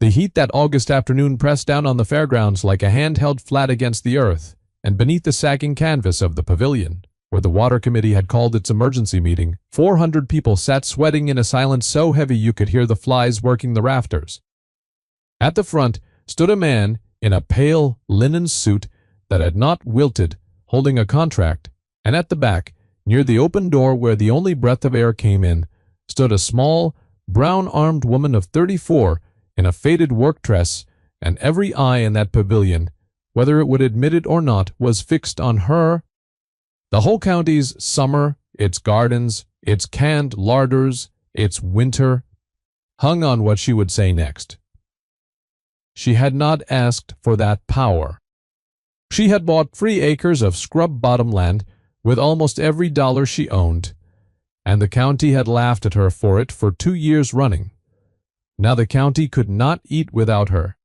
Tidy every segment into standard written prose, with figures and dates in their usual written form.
The heat that August afternoon pressed down on the fairgrounds like a hand held flat against the earth, and beneath the sagging canvas of the pavilion, where the water committee had called its emergency meeting, 400 people sat sweating in a silence so heavy you could hear the flies working the rafters. At the front stood a man in a pale linen suit that had not wilted, holding a contract, and at the back, near the open door where the only breath of air came in, stood a small, brown-armed woman of 34 in a faded work dress, and every eye in that pavilion, whether it would admit it or not, was fixed on her. The whole county's summer, its gardens, its canned larders, its winter, hung on what she would say next. She had not asked for that power. She had bought 3 acres of scrub-bottom land with almost every dollar she owned, and the county had laughed at her for it for 2 years running. Now the county could not eat without her.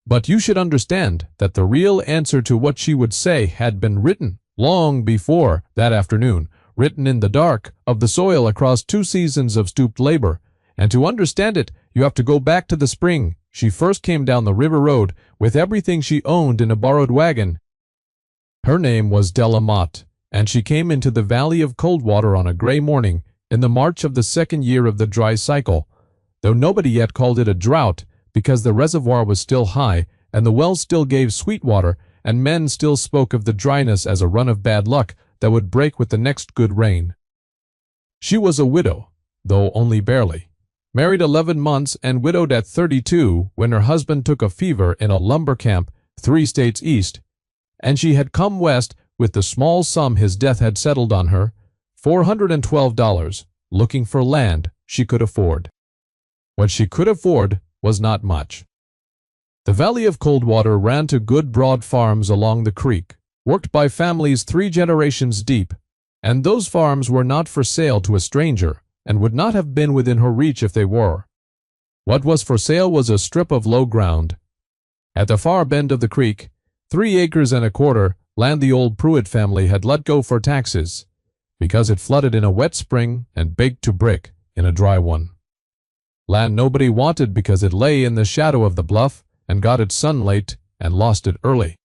But you should understand that the real answer to what she would say had been written long before that afternoon, written in the dark of the soil across 2 seasons of stooped labor, and to understand it you have to go back to the spring she first came down the river road with everything she owned in a borrowed wagon. Her name was Della Mott, and she came into the Valley of Coldwater on a gray morning in the March of the 2nd year of the dry cycle, though nobody yet called it a drought because the reservoir was still high and the wells still gave sweet water, and men still spoke of the dryness as a run of bad luck that would break with the next good rain. She was a widow, though only barely. Married 11 months and widowed at 32 when her husband took a fever in a lumber camp 3 states east, and she had come west with the small sum his death had settled on her, $412, looking for land she could afford. What she could afford was not much. The Valley of Coldwater ran to good broad farms along the creek, worked by families 3 generations deep, and those farms were not for sale to a stranger, and would not have been within her reach if they were. What was for sale was a strip of low ground. At the far bend of the creek, 3 acres and a quarter, land the old Pruitt family had let go for taxes, because it flooded in a wet spring and baked to brick in a dry one. Land nobody wanted because it lay in the shadow of the bluff and got its sun late and lost it early.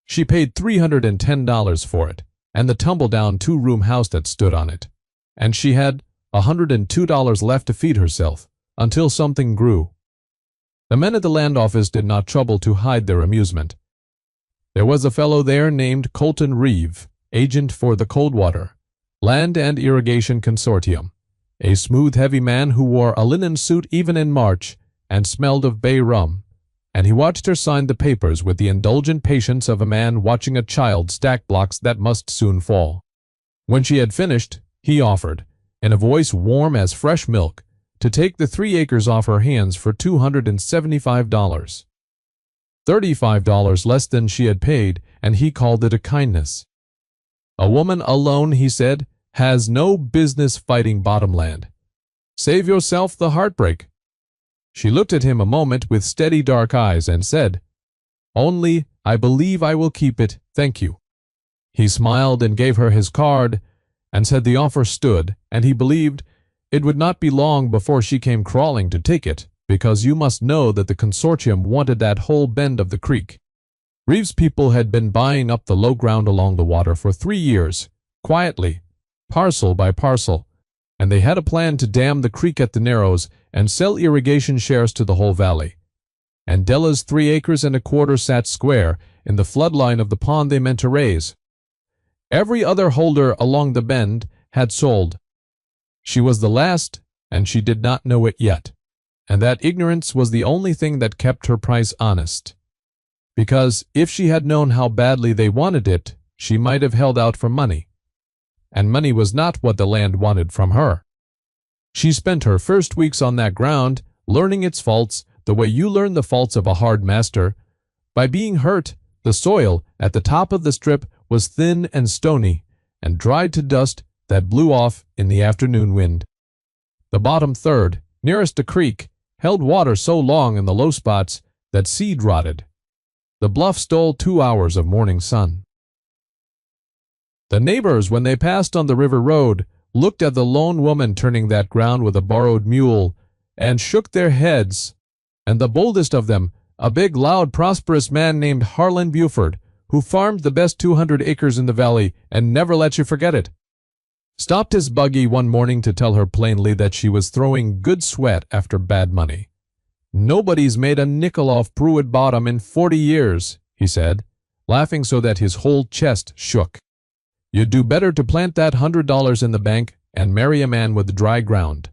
She paid $310 for it, and the tumble-down 2-room house that stood on it, and she had $102 left to feed herself, until something grew. The men at the land office did not trouble to hide their amusement. There was a fellow there named Colton Reeve, agent for the Coldwater Land and Irrigation Consortium, a smooth, heavy man who wore a linen suit even in March and smelled of bay rum, and he watched her sign the papers with the indulgent patience of a man watching a child stack blocks that must soon fall. When she had finished, he offered, in a voice warm as fresh milk, to take the 3 acres off her hands for $275. $35 less than she had paid, and he called it a kindness. A woman alone, he said, has no business fighting bottomland. Save yourself the heartbreak. She looked at him a moment with steady dark eyes and said, "Only I believe I will keep it, thank you." He smiled and gave her his card, and said the offer stood, and he believed it would not be long before she came crawling to take it, because you must know that the consortium wanted that whole bend of the creek. Reeves' people had been buying up the low ground along the water for 3 years, quietly, parcel by parcel, and they had a plan to dam the creek at the Narrows and sell irrigation shares to the whole valley. And Della's 3 acres and a quarter sat square in the flood line of the pond they meant to raise. Every other holder along the bend had sold. She was the last, and she did not know it yet, and that ignorance was the only thing that kept her price honest. Because if she had known how badly they wanted it, she might have held out for money. And money was not what the land wanted from her. She spent her first weeks on that ground, learning its faults the way you learn the faults of a hard master. By being hurt, the soil at the top of the strip was thin and stony, and dried to dust that blew off in the afternoon wind. The bottom third, nearest the creek, held water so long in the low spots that seed rotted. The bluff stole 2 hours of morning sun. The neighbors, when they passed on the river road, looked at the lone woman turning that ground with a borrowed mule, and shook their heads and the boldest of them, a big, loud, prosperous man named Harlan Buford, who farmed the best 200 acres in the valley and never let you forget it, stopped his buggy one morning to tell her plainly that she was throwing good sweat after bad money. "Nobody's made a nickel off Pruitt Bottom in 40 years, he said, laughing so that his whole chest shook. "You'd do better to plant that $100 in the bank and marry a man with dry ground."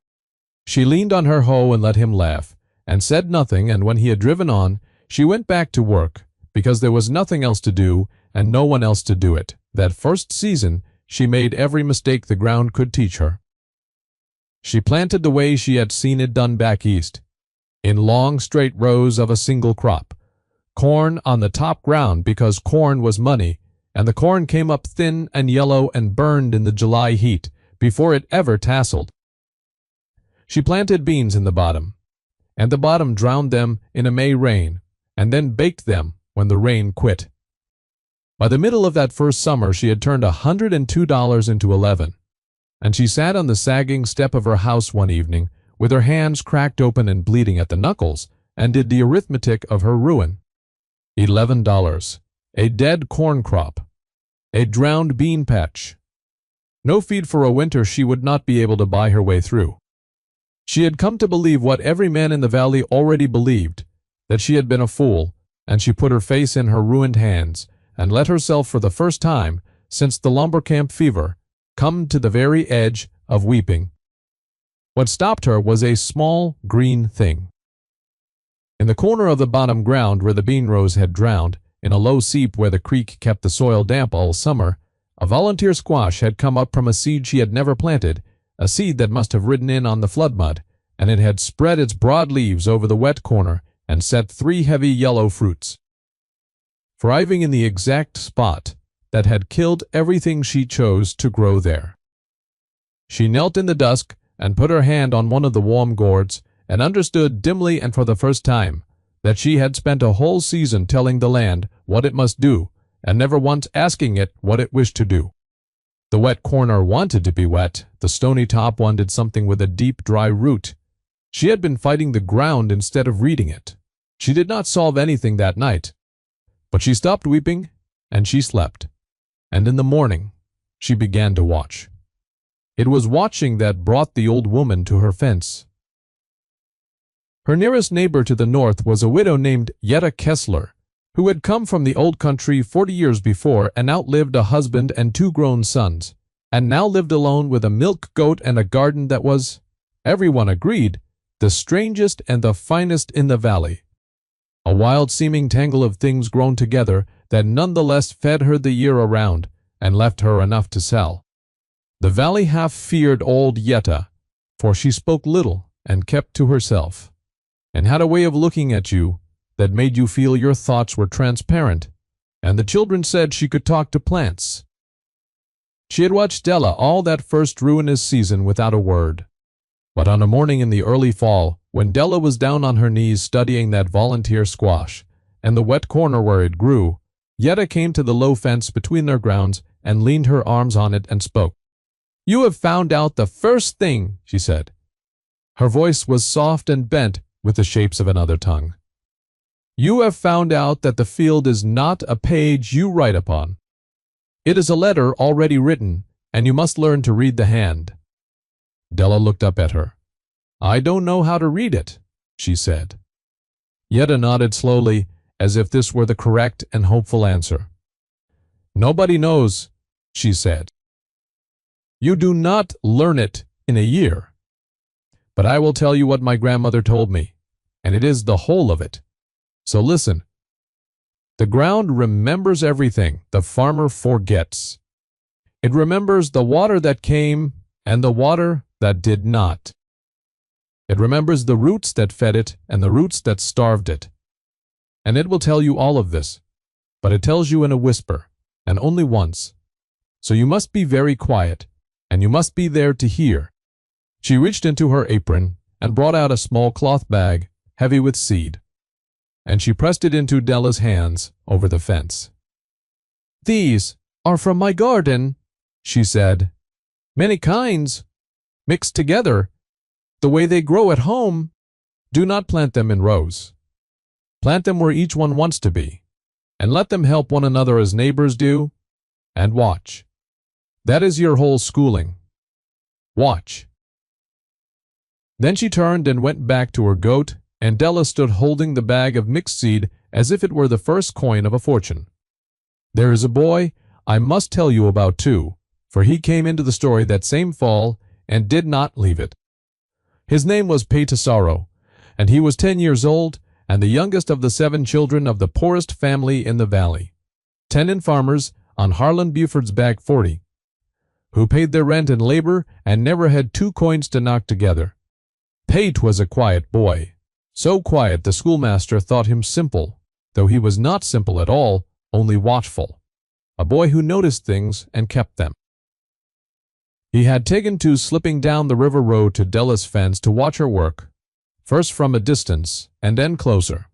She leaned on her hoe and let him laugh, and said nothing, and when he had driven on, she went back to work, because there was nothing else to do and no one else to do it. That first season, she made every mistake the ground could teach her. She planted the way she had seen it done back east, in long straight rows of a single crop. Corn on the top ground because corn was money, and the corn came up thin and yellow and burned in the July heat before it ever tasseled. She planted beans in the bottom, and the bottom drowned them in a May rain, and then baked them when the rain quit. By the middle of that first summer she had turned $102 into 11, and she sat on the sagging step of her house one evening with her hands cracked open and bleeding at the knuckles, and did the arithmetic of her ruin. $11, a dead corn crop, a drowned bean patch, no feed for a winter she would not be able to buy her way through. She had come to believe what every man in the valley already believed, that she had been a fool, and she put her face in her ruined hands and let herself for the first time since the lumber camp fever come to the very edge of weeping. What stopped her was a small green thing. In the corner of the bottom ground where the bean rows had drowned, in a low seep where the creek kept the soil damp all summer, a volunteer squash had come up from a seed she had never planted, a seed that must have ridden in on the flood mud, and it had spread its broad leaves over the wet corner and set 3 heavy yellow fruits, thriving in the exact spot that had killed everything she chose to grow there. She knelt in the dusk and put her hand on one of the warm gourds, and understood dimly and for the first time that she had spent a whole season telling the land what it must do, and never once asking it what it wished to do. The wet corner wanted to be wet, the stony top wanted something with a deep, dry root. She had been fighting the ground instead of reading it. She did not solve anything that night, but she stopped weeping, and she slept, and in the morning she began to watch. It was watching that brought the old woman to her fence. Her nearest neighbor to the north was a widow named Yetta Kessler, who had come from the old country 40 years before and outlived a husband and 2 grown sons, and now lived alone with a milk goat and a garden that was, everyone agreed, the strangest and the finest in the valley. A wild-seeming tangle of things grown together that nonetheless fed her the year around and left her enough to sell. The valley half feared old Yetta, for she spoke little and kept to herself, and had a way of looking at you that made you feel your thoughts were transparent, and the children said she could talk to plants. She had watched Della all that first ruinous season without a word, but on a morning in the early fall, when Della was down on her knees studying that volunteer squash, and the wet corner where it grew, Yetta came to the low fence between their grounds and leaned her arms on it and spoke. "You have found out the first thing," she said. Her voice was soft and bent with the shapes of another tongue. "You have found out that the field is not a page you write upon. It is a letter already written, and you must learn to read the hand." Della looked up at her. "I don't know how to read it," she said. Yetta nodded slowly, as if this were the correct and hopeful answer. "Nobody knows," she said. "You do not learn it in a year. But I will tell you what my grandmother told me, and it is the whole of it. So listen. The ground remembers everything the farmer forgets. It remembers the water that came and the water that did not. It remembers the roots that fed it and the roots that starved it. And it will tell you all of this, but it tells you in a whisper, and only once. So you must be very quiet, and you must be there to hear." She reached into her apron and brought out a small cloth bag, heavy with seed, and she pressed it into Della's hands over the fence. "These are from my garden," she said. "Many kinds, mixed together, the way they grow at home. Do not plant them in rows. Plant them where each one wants to be, and let them help one another as neighbors do, and watch. That is your whole schooling. Watch." Then she turned and went back to her goat, and Della stood holding the bag of mixed seed as if it were the first coin of a fortune. There is a boy I must tell you about too, for he came into the story that same fall and did not leave it. His name was Paytasaro, and he was 10 years old and the youngest of the 7 children of the poorest family in the valley, tenant farmers on Harlan Buford's back 40, who paid their rent and labor and never had 2 coins to knock together. Pate was a quiet boy, so quiet the schoolmaster thought him simple, though he was not simple at all, only watchful, a boy who noticed things and kept them. He had taken to slipping down the river road to Della's fence to watch her work, first from a distance and then closer.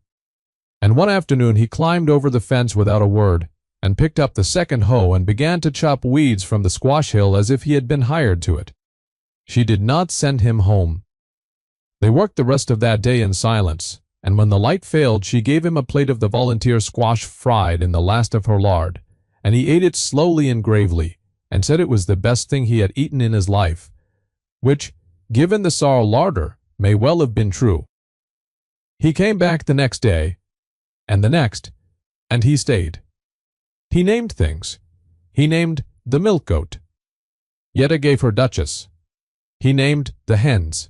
And one afternoon he climbed over the fence without a word, and picked up the second hoe and began to chop weeds from the squash hill as if he had been hired to it. She did not send him home. They worked the rest of that day in silence, and when the light failed she gave him a plate of the volunteer squash fried in the last of her lard, and he ate it slowly and gravely, and said it was the best thing he had eaten in his life, which, given the sour larder, may well have been true. He came back the next day, and the next, and he stayed. He named things. He named the milk goat. Yetta gave her Duchess. He named the hens.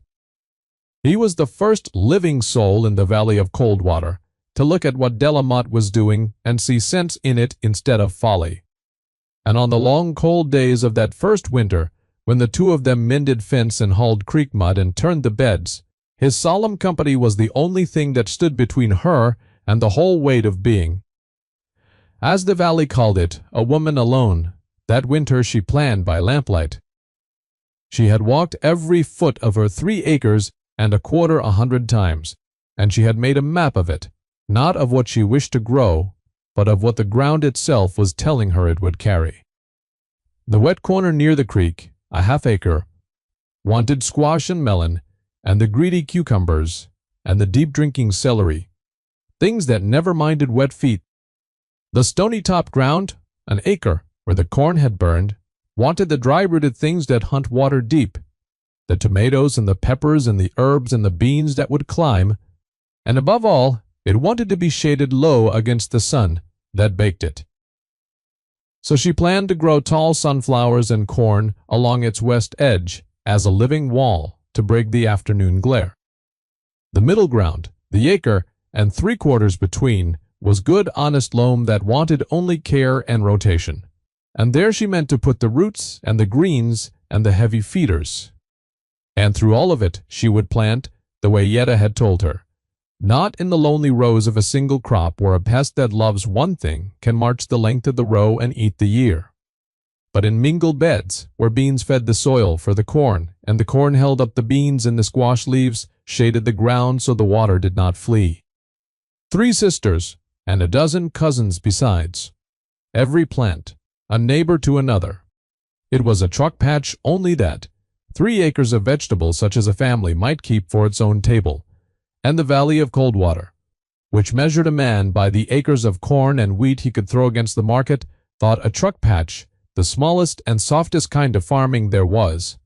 He was the first living soul in the Valley of Coldwater to look at what Della Mott was doing and see sense in it instead of folly. And on the long cold days of that first winter, when the 2 of them mended fence and hauled creek mud and turned the beds, his solemn company was the only thing that stood between her and the whole weight of being. As the valley called it, a woman alone, that winter she planned by lamplight. She had walked every foot of her 3 acres and 100 times, and she had made a map of it, not of what she wished to grow, but of what the ground itself was telling her it would carry. The wet corner near the creek, a half-acre, wanted squash and melon, and the greedy cucumbers, and the deep-drinking celery, things that never minded wet feet. The stony-topped ground, an acre, where the corn had burned, wanted the dry-rooted things that hunt water deep, the tomatoes and the peppers and the herbs and the beans that would climb, and above all, it wanted to be shaded low against the sun that baked it. So she planned to grow tall sunflowers and corn along its west edge as a living wall to break the afternoon glare. The middle ground, the acre, and 3/4 between, was good honest loam that wanted only care and rotation, and there she meant to put the roots and the greens and the heavy feeders. And through all of it she would plant, the way Yetta had told her, not in the lonely rows of a single crop where a pest that loves one thing can march the length of the row and eat the year, but in mingled beds where beans fed the soil for the corn, and the corn held up the beans and the squash leaves shaded the ground so the water did not flee. 3 sisters, and a dozen cousins besides, every plant, a neighbor to another. It was a truck patch only that, 3 acres of vegetables such as a family might keep for its own table, and the Valley of Coldwater, which measured a man by the acres of corn and wheat he could throw against the market, thought a truck patch the smallest and softest kind of farming there was,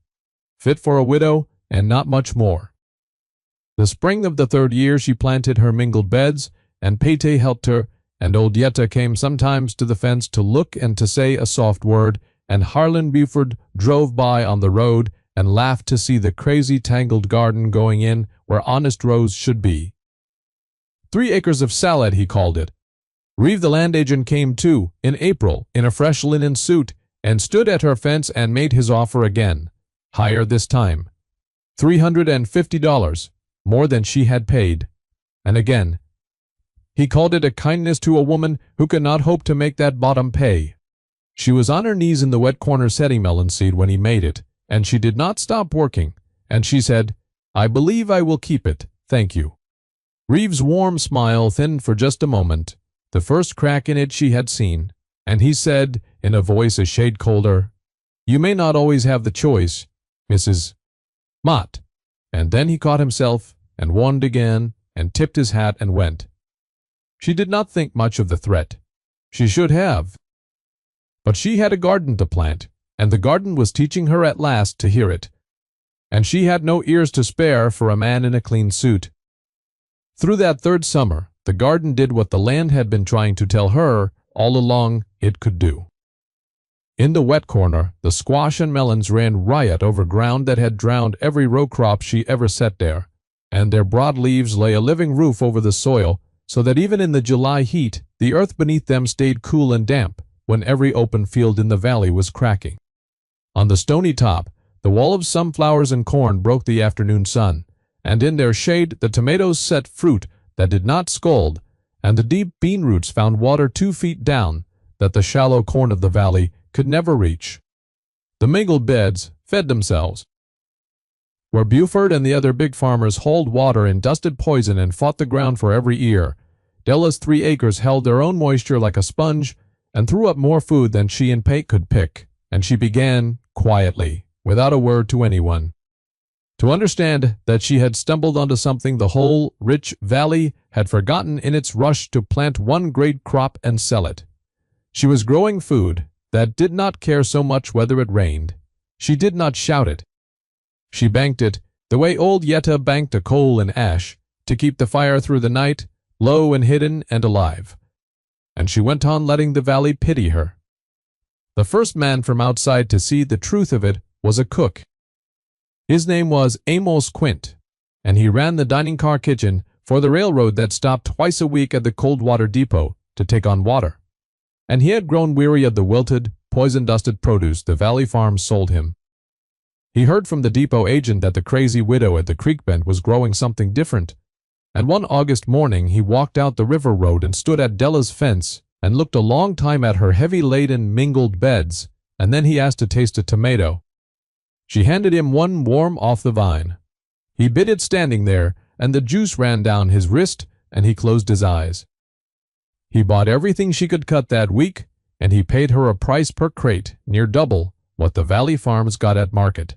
fit for a widow and not much more. The spring of the 3rd year she planted her mingled beds, and Pate helped her, and old Yetta came sometimes to the fence to look and to say a soft word, and Harlan Buford drove by on the road and laughed to see the crazy tangled garden going in where honest rows should be. 3 acres of salad, he called it. Reeve the land agent came too, in April, in a fresh linen suit, and stood at her fence and made his offer again, higher this time, $350, more than she had paid, and again, he called it a kindness to a woman who could not hope to make that bottom pay. She was on her knees in the wet corner setting melon seed when he made it, and she did not stop working, and she said, "I believe I will keep it, thank you." Reeve's warm smile thinned for just a moment, the first crack in it she had seen, and he said, in a voice a shade colder, "You may not always have the choice, Mrs. Mott." And then he caught himself, and warned again, and tipped his hat and went. She did not think much of the threat. She should have. But she had a garden to plant, and the garden was teaching her at last to hear it. And she had no ears to spare for a man in a clean suit. Through that third summer, the garden did what the land had been trying to tell her all along it could do. In the wet corner, the squash and melons ran riot over ground that had drowned every row crop she ever set there, and their broad leaves lay a living roof over the soil, so that even in the July heat, the earth beneath them stayed cool and damp when every open field in the valley was cracking. On the stony top, the wall of sunflowers and corn broke the afternoon sun, and in their shade the tomatoes set fruit that did not scald, and the deep bean roots found water 2 feet down that the shallow corn of the valley could never reach. The mingled beds fed themselves. Where Buford and the other big farmers hauled water and dusted poison and fought the ground for every ear, Della's 3 acres held their own moisture like a sponge and threw up more food than she and Pate could pick, and she began, quietly, without a word to anyone, to understand that she had stumbled onto something the whole rich valley had forgotten in its rush to plant one great crop and sell it. She was growing food that did not care so much whether it rained. She did not shout it. She banked it the way old Yetta banked a coal and ash, to keep the fire through the night, low and hidden and alive. And she went on letting the valley pity her. The first man from outside to see the truth of it was a cook. His name was Amos Quint, and he ran the dining car kitchen for the railroad that stopped twice a week at the cold water depot to take on water. And he had grown weary of the wilted, poison-dusted produce the valley farms sold him. He heard from the depot agent that the crazy widow at the creek bend was growing something different, and one August morning he walked out the river road and stood at Della's fence and looked a long time at her heavy-laden mingled beds, and then he asked to taste a tomato. She handed him one warm off the vine. He bit it standing there, and the juice ran down his wrist, and he closed his eyes. He bought everything she could cut that week, and he paid her a price per crate near double what the valley farms got at market,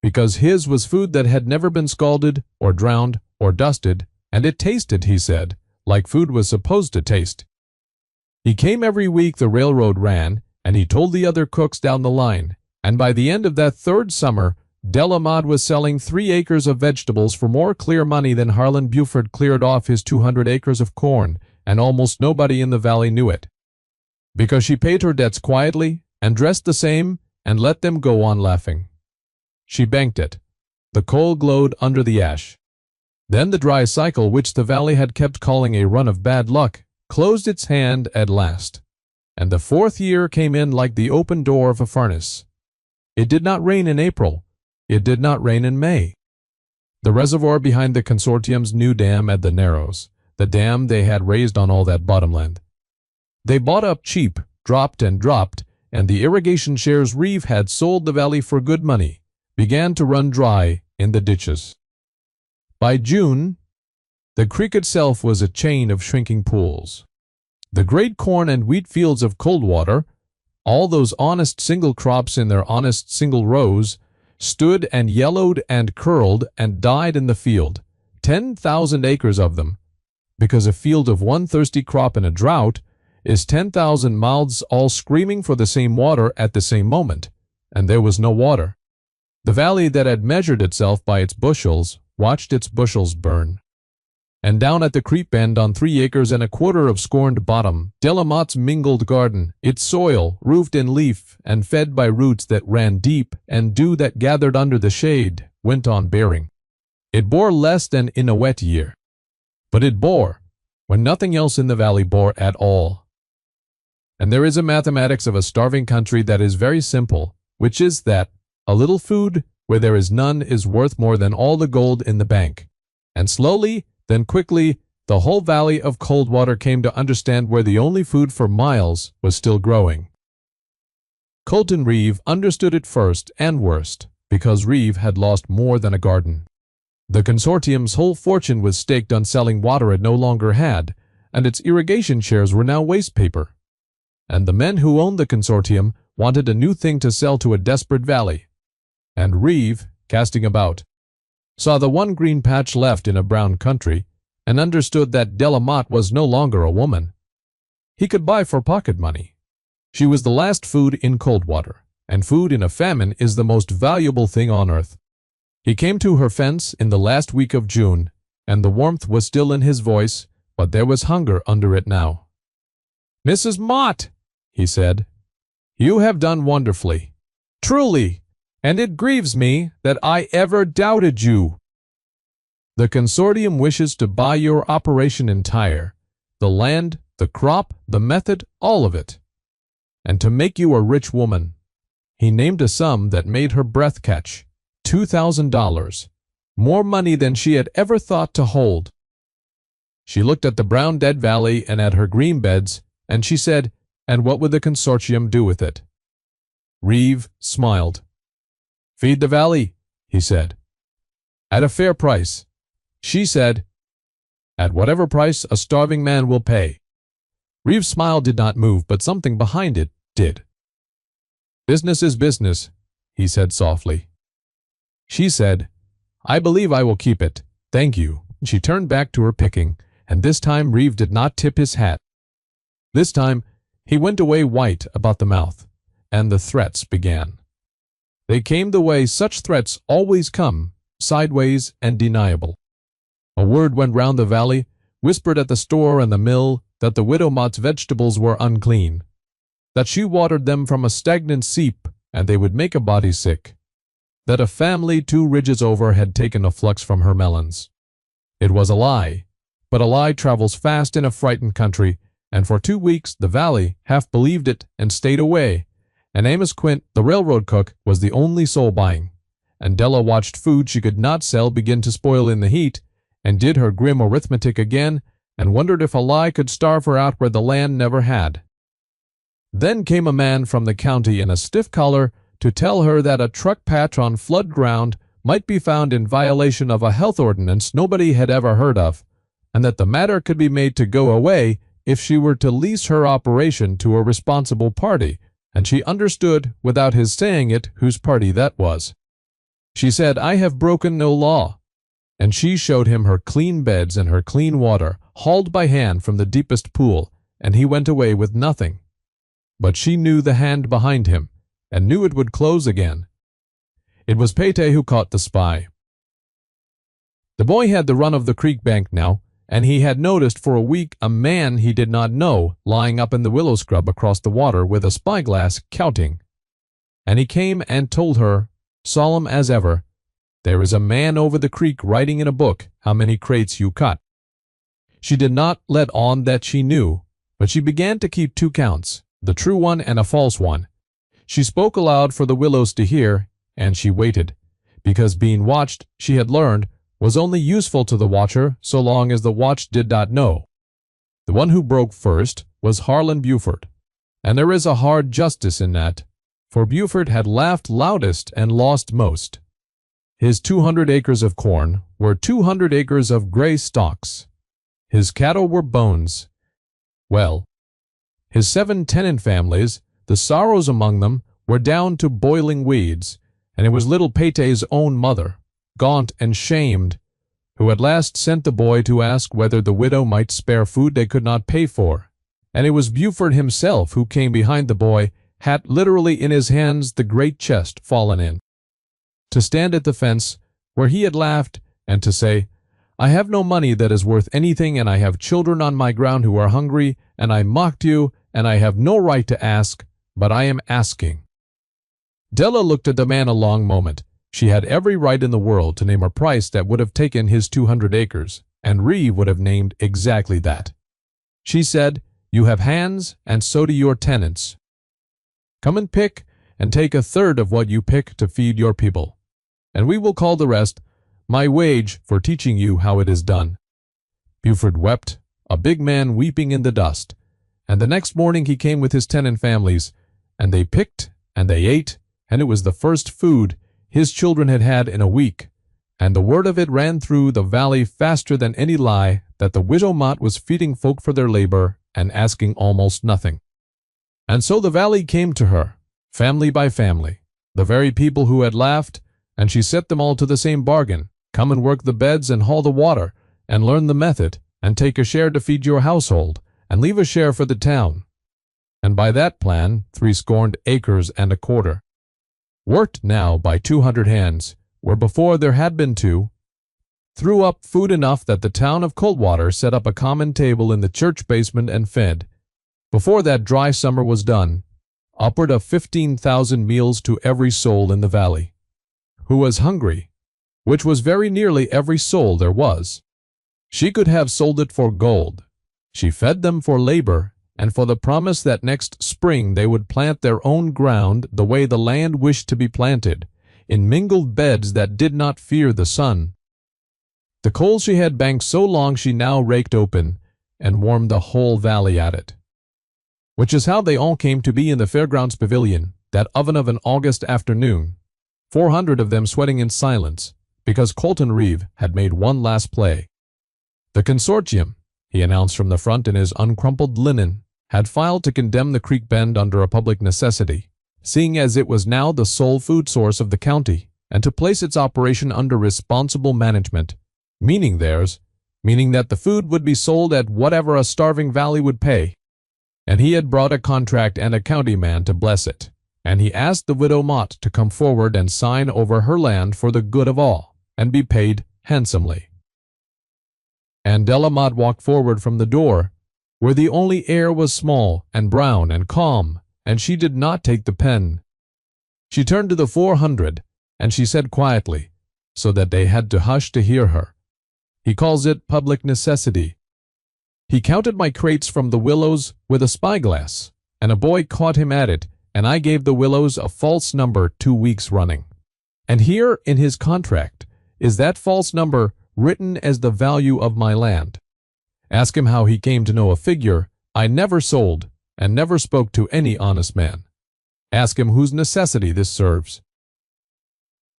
because his was food that had never been scalded or drowned or dusted, and it tasted, he said, like food was supposed to taste. He came every week the railroad ran, and he told the other cooks down the line, and by the end of that third summer, Della Maud was selling 3 acres of vegetables for more clear money than Harlan Buford cleared off his 200 acres of corn, and almost nobody in the valley knew it. Because she paid her debts quietly, and dressed the same, and let them go on laughing. She banked it. The coal glowed under the ash. Then the dry cycle, which the valley had kept calling a run of bad luck, closed its hand at last, and the 4th year came in like the open door of a furnace. It did not rain in April. It did not rain in May. The reservoir behind the consortium's new dam at the Narrows, the dam they had raised on all that bottomland. They bought up cheap, dropped, and the irrigation shares Reeve had sold the valley for good money, began to run dry in the ditches. By June, the creek itself was a chain of shrinking pools. The great corn and wheat fields of Coldwater, all those honest single crops in their honest single rows, stood and yellowed and curled and died in the field, 10,000 acres of them, because a field of one thirsty crop in a drought is 10,000 mouths all screaming for the same water at the same moment, and there was no water. The valley that had measured itself by its bushels watched its bushels burn. And down at the creek bend on 3 acres and a quarter of scorned bottom, Della Maud's mingled garden, its soil, roofed in leaf and fed by roots that ran deep and dew that gathered under the shade, went on bearing. It bore less than in a wet year, but it bore when nothing else in the valley bore at all. And there is a mathematics of a starving country that is very simple, which is that a little food where there is none is worth more than all the gold in the bank. And slowly, then quickly, the whole valley of Coldwater came to understand where the only food for miles was still growing. Colton Reeve understood it first and worst, because Reeve had lost more than a garden. The consortium's whole fortune was staked on selling water it no longer had, and its irrigation shares were now waste paper. And the men who owned the consortium wanted a new thing to sell to a desperate valley. And Reeve, casting about, saw the one green patch left in a brown country, and understood that Delamotte was no longer a woman he could buy for pocket money. She was the last food in Coldwater, and food in a famine is the most valuable thing on earth. He came to her fence in the last week of June, and the warmth was still in his voice, but there was hunger under it now. "Mrs. Mott," he said, "you have done wonderfully, truly, and it grieves me that I ever doubted you. The consortium wishes to buy your operation entire, the land, the crop, the method, all of it, and to make you a rich woman." He named a sum that made her breath catch. $2,000, more money than she had ever thought to hold. She looked at the brown dead valley and at her green beds, and she said, "And what would the consortium do with it?" Reeve smiled. "Feed the valley," he said. "At a fair price." She said, "At whatever price a starving man will pay." Reeve's smile did not move, but something behind it did. "Business is business," he said softly. She said, "I believe I will keep it. Thank you." She turned back to her picking, and this time Reeve did not tip his hat. This time he went away white about the mouth, and the threats began. They came the way such threats always come, sideways and deniable. A word went round the valley, whispered at the store and the mill, that the widow Mott's vegetables were unclean, that she watered them from a stagnant seep and they would make a body sick, that a family 2 ridges over had taken a flux from her melons. It was a lie, but a lie travels fast in a frightened country, and for 2 weeks the valley half believed it and stayed away, and Amos Quint, the railroad cook, was the only soul buying, and Della watched food she could not sell begin to spoil in the heat, and did her grim arithmetic again, and wondered if a lie could starve her out where the land never had. Then came a man from the county in a stiff collar to tell her that a truck patch on flood ground might be found in violation of a health ordinance nobody had ever heard of, and that the matter could be made to go away if she were to lease her operation to a responsible party, and she understood, without his saying it, whose party that was. She said, "I have broken no law," and she showed him her clean beds and her clean water, hauled by hand from the deepest pool, and he went away with nothing. But she knew the hand behind him, and knew it would close again. It was Pete who caught the spy. The boy had the run of the creek bank now, and he had noticed for a week a man he did not know lying up in the willow scrub across the water with a spyglass counting. And he came and told her, solemn as ever, "There is a man over the creek writing in a book how many crates you cut." She did not let on that she knew, but she began to keep 2 counts, the true one and a false one. She spoke aloud for the willows to hear, and she waited, because being watched, she had learned, was only useful to the watcher so long as the watched did not know. The one who broke first was Harlan Buford, and there is a hard justice in that, for Buford had laughed loudest and lost most. His 200 acres of corn were 200 acres of gray stalks. His cattle were bones. Well, his 7 tenant families, the sorrows among them, were down to boiling weeds, and it was little Pete's own mother, gaunt and shamed, who at last sent the boy to ask whether the widow might spare food they could not pay for, and it was Buford himself who came behind the boy, hat literally in his hands, the great chest fallen in, to stand at the fence where he had laughed and to say, "I have no money that is worth anything, and I have children on my ground who are hungry, and I mocked you, and I have no right to ask, but I am asking." Della looked at the man a long moment. She had every right in the world to name a price that would have taken his 200 acres, and Reeve would have named exactly that. She said, "You have hands, and so do your tenants. Come and pick, and take 1/3 of what you pick to feed your people, and we will call the rest my wage for teaching you how it is done." Buford wept, a big man weeping in the dust, and the next morning he came with his tenant families, and they picked, and they ate, and it was the first food his children had had in a week, and the word of it ran through the valley faster than any lie that the widow Mott was feeding folk for their labor and asking almost nothing. And so the valley came to her, family by family, the very people who had laughed, and she set them all to the same bargain, Come and work the beds and haul the water, and learn the method, and take a share to feed your household, and leave a share for the town. And by that plan, 60 acres and a quarter, worked now by 200 hands, where before there had been two, threw up food enough that the town of Coldwater set up a common table in the church basement and fed, before that dry summer was done, upward of 15,000 meals to every soul in the valley, who was hungry, which was very nearly every soul there was. She could have sold it for gold. She fed them for labor, and for the promise that next spring they would plant their own ground the way the land wished to be planted, in mingled beds that did not fear the sun. The coal she had banked so long she now raked open, and warmed the whole valley at it. Which is how they all came to be in the fairgrounds pavilion, that oven of an August afternoon, 400 of them sweating in silence, because Colton Reeve had made one last play. The consortium, he announced from the front in his uncrumpled linen, had filed to condemn the creek bend under a public necessity, seeing as it was now the sole food source of the county, and to place its operation under responsible management, meaning theirs, meaning that the food would be sold at whatever a starving valley would pay. And he had brought a contract and a county man to bless it, and he asked the widow Mott to come forward and sign over her land for the good of all, and be paid handsomely. And Della Mott walked forward from the door, where the only air was small and brown and calm, and she did not take the pen. She turned to the 400, and she said quietly, so that they had to hush to hear her, "He calls it public necessity. He counted my crates from the willows with a spyglass, and a boy caught him at it, and I gave the willows a false number 2 weeks running. And here in his contract is that false number written as the value of my land. Ask him how he came to know a figure I never sold and never spoke to any honest man. Ask him whose necessity this serves."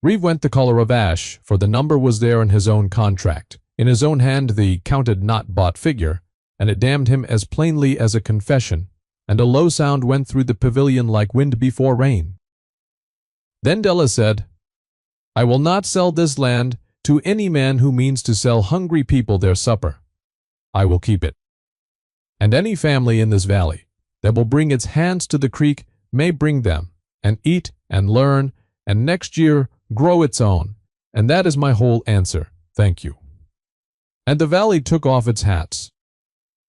Reeve went the color of ash, for the number was there in his own contract, in his own hand the counted not bought figure, and it damned him as plainly as a confession, and a low sound went through the pavilion like wind before rain. Then Della said, "I will not sell this land to any man who means to sell hungry people their supper. I will keep it. And any family in this valley that will bring its hands to the creek may bring them, and eat and learn, and next year grow its own, and that is my whole answer, thank you." And the valley took off its hats.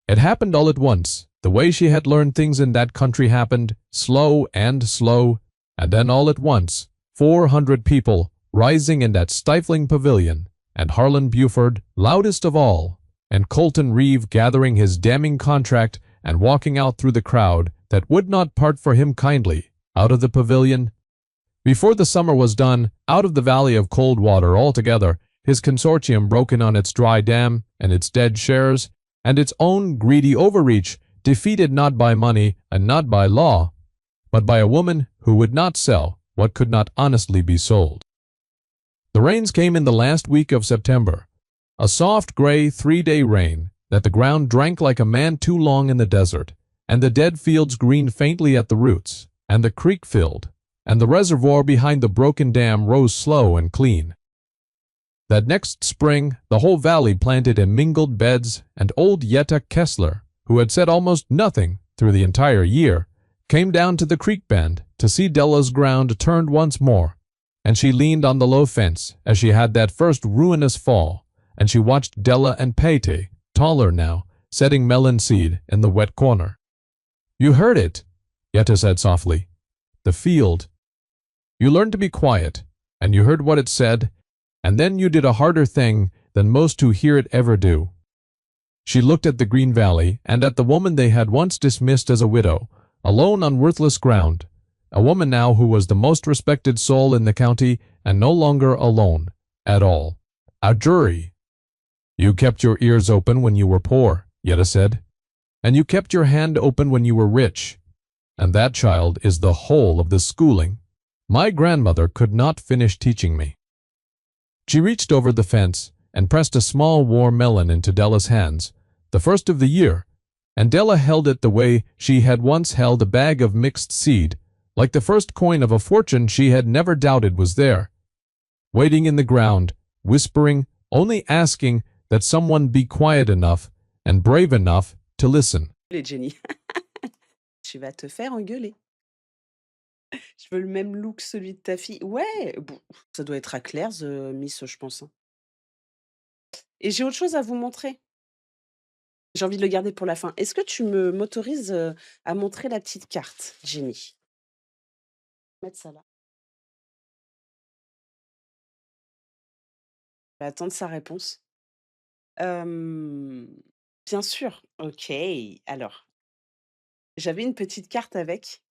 It happened all at once. The way she had learned things in that country happened, slow, and then all at once, 400 people rising in that stifling pavilion, and Harlan Buford loudest of all, and Colton Reeve gathering his damning contract and walking out through the crowd that would not part for him kindly, out of the pavilion. Before the summer was done, out of the valley of Coldwater altogether, his consortium broken on its dry dam and its dead shares, and its own greedy overreach, defeated not by money and not by law, but by a woman who would not sell what could not honestly be sold. The rains came in the last week of September, a soft gray 3-day rain that the ground drank like a man too long in the desert, and the dead fields greened faintly at the roots, and the creek filled, and the reservoir behind the broken dam rose slow and clean. That next spring the whole valley planted in mingled beds, and old Yetta Kessler, who had said almost nothing through the entire year, came down to the creek bend to see Della's ground turned once more, and she leaned on the low fence as she had that first ruinous fall, and she watched Della and Pate, taller now, setting melon seed in the wet corner. "You heard it," Yetta said softly. "The field. You learned to be quiet, and you heard what it said, and then you did a harder thing than most who hear it ever do." She looked at the green valley and at the woman they had once dismissed as a widow, alone on worthless ground, a woman now who was the most respected soul in the county and no longer alone, at all. A jury. "You kept your ears open when you were poor," Yetta said, "and you kept your hand open when you were rich. And that, child, is the whole of the schooling. My grandmother could not finish teaching me." She reached over the fence and pressed a small warm melon into Della's hands, the first of the year, and Della held it the way she had once held a bag of mixed seed, like the first coin of a fortune she had never doubted was there, waiting in the ground, whispering, only asking that someone be quiet enough and brave enough to listen. Les Jenny, tu vas te faire engueuler. Je veux le même look que celui de ta fille. Ouais, bon, ça doit être à Claire's, Miss, je pense, hein. Et j'ai autre chose à vous montrer. J'ai envie de le garder pour la fin. Est-ce que tu m'autorises, à montrer la petite carte, Jenny? Mettre ça là. Je vais attendre sa réponse. Hem, bien sûr, OK. Alors, j'avais une petite carte avec.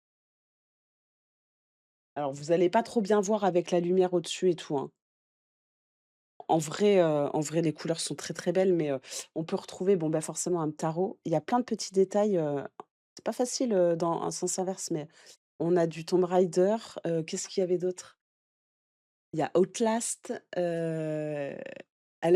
Alors vous allez pas trop bien voir avec la lumière au-dessus et tout, hein. En vrai, les couleurs sont très, très belles, mais on peut retrouver, bon, bah, forcément un tarot. Il y a plein de petits détails, c'est pas facile, dans un sens inverse, mais on a du Tomb Raider, qu'est-ce qu'il y avait d'autre? Il y a Outlast,